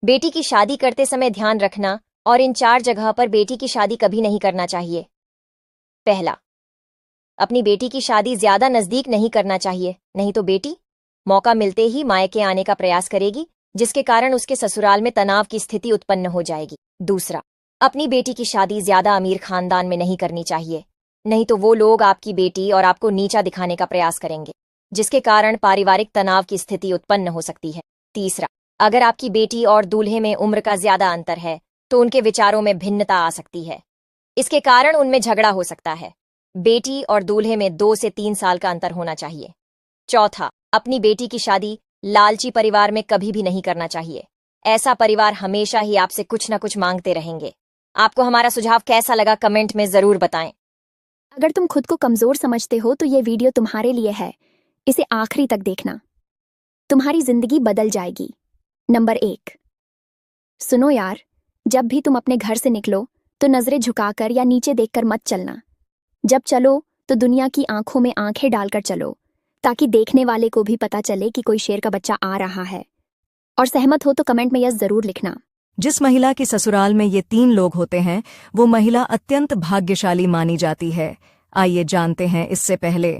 बेटी की शादी करते समय ध्यान रखना और इन 4 जगह पर बेटी की शादी कभी नहीं करना चाहिए। पहला, अपनी बेटी की शादी ज्यादा नजदीक नहीं करना चाहिए, नहीं तो बेटी मौका मिलते ही मायके आने का प्रयास करेगी, जिसके कारण उसके ससुराल में तनाव की स्थिति उत्पन्न हो जाएगी। दूसरा, अपनी बेटी की शादी ज्यादा अमीर खानदान में नहीं करनी चाहिए, नहीं तो वो लोग आपकी बेटी और आपको नीचा दिखाने का प्रयास करेंगे, जिसके कारण पारिवारिक तनाव की स्थिति उत्पन्न हो सकती है। तीसरा, अगर आपकी बेटी और दूल्हे में उम्र का ज्यादा अंतर है तो उनके विचारों में भिन्नता आ सकती है, इसके कारण उनमें झगड़ा हो सकता है। बेटी और दूल्हे में 2 से 3 साल का अंतर होना चाहिए। चौथा, अपनी बेटी की शादी लालची परिवार में कभी भी नहीं करना चाहिए। ऐसा परिवार हमेशा ही आपसे कुछ न कुछ मांगते रहेंगे। आपको हमारा सुझाव कैसा लगा कमेंट में जरूर बताएं। अगर तुम खुद को कमजोर समझते हो तो ये वीडियो तुम्हारे लिए है। इसे आखिरी तक देखना, तुम्हारी जिंदगी बदल जाएगी। नंबर 1, सुनो यार, जब भी तुम अपने घर से निकलो तो नजरें झुकाकर या नीचे देखकर मत चलना। जब चलो तो दुनिया की आंखों में आंखें डालकर चलो, ताकि देखने वाले को भी पता चले कि कोई शेर का बच्चा आ रहा है। और सहमत हो तो कमेंट में यस जरूर लिखना। जिस महिला के ससुराल में ये 3 लोग होते हैं वो महिला अत्यंत भाग्यशाली मानी जाती है। आइए जानते हैं इससे पहले।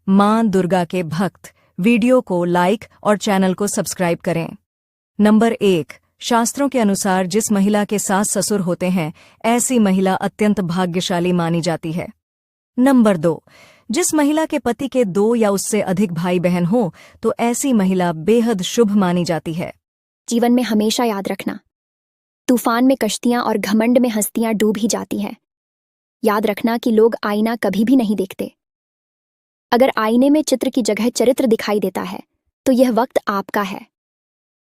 मां दुर्गा के भक्त, वीडियो को लाइक और चैनल को सब्सक्राइब करें। नंबर 1, शास्त्रों के अनुसार जिस महिला के सास ससुर होते हैं ऐसी महिला अत्यंत भाग्यशाली मानी जाती है। नंबर 2, जिस महिला के पति के 2 या उससे अधिक भाई बहन हो तो ऐसी महिला बेहद शुभ मानी जाती है। जीवन में हमेशा याद रखना, तूफान में कश्तियां और घमंड में हस्तियां डूब ही जाती हैं। याद रखना कि लोग आईना कभी भी नहीं देखते। अगर आईने में चित्र की जगह चरित्र दिखाई देता है तो यह वक्त आपका है।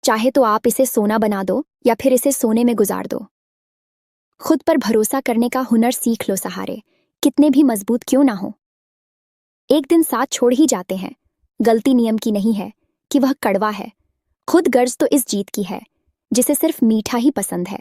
चाहे तो आप इसे सोना बना दो या फिर इसे सोने में गुजार दो। खुद पर भरोसा करने का हुनर सीख लो सहारे, कितने भी मजबूत क्यों ना हो। एक दिन साथ छोड़ ही जाते हैं। गलती नियम की नहीं है कि वह कड़वा है, खुद गर्ज तो इस जीत की है जिसे सिर्फ मीठा ही पसंद है।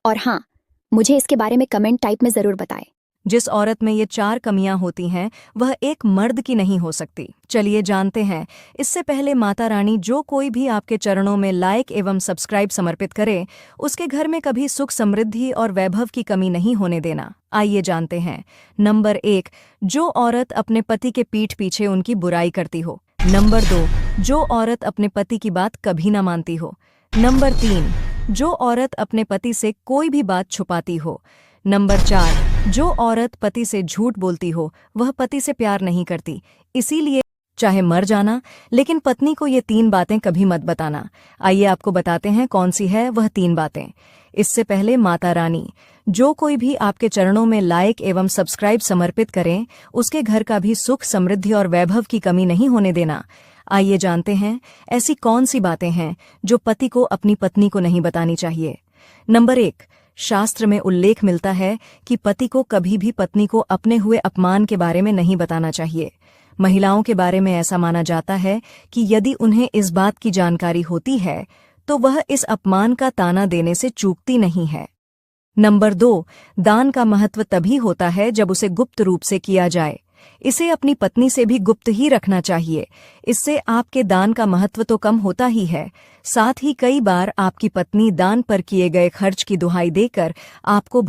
और हाँ, मुझे इसके बारे में कमेंट टाइप में जरूर बताएं। जिस औरत में ये 4 कमियां होती हैं वह एक मर्द की नहीं हो सकती। चलिए जानते हैं। इससे पहले माता रानी जो कोई भी आपके चरणों में लाइक एवं सब्सक्राइब समर्पित करे उसके घर में कभी सुख समृद्धि और वैभव की कमी नहीं होने देना। आइए जानते हैं। नंबर 1, जो औरत अपने पति के पीठ पीछे उनकी बुराई करती हो। नंबर 2, जो औरत अपने पति की बात कभी न मानती हो। नंबर 3, जो औरत अपने पति से कोई भी बात छुपाती हो। नंबर 4, जो औरत पति से झूठ बोलती हो वह पति से प्यार नहीं करती, इसीलिए चाहे मर जाना लेकिन पत्नी को ये 3 बातें कभी मत बताना। आइए आपको बताते हैं कौन सी है वह 3 बातें। इससे पहले माता रानी, जो कोई भी आपके चरणों में लाइक एवं सब्सक्राइब समर्पित करें उसके घर का भी सुख समृद्धि और वैभव की कमी नहीं होने देना। आइए जानते हैं ऐसी कौन सी बातें हैं जो पति को अपनी पत्नी को नहीं बतानी चाहिए। नंबर 1, शास्त्र में उल्लेख मिलता है कि पति को कभी भी पत्नी को अपने हुए अपमान के बारे में नहीं बताना चाहिए। महिलाओं के बारे में ऐसा माना जाता है कि यदि उन्हें इस बात की जानकारी होती है तो वह इस अपमान का ताना देने से चूकती नहीं है। नंबर 2, दान का महत्व तभी होता है जब उसे गुप्त रूप से किया जाए। इसे अपनी पत्नी से भी गुप्त ही रखना चाहिए। इससे आपके दान का महत्व तो कम होता ही है, साथ ही कई बार आपकी पत्नी दान पर किए गए खर्च की दुहाई देकर आपको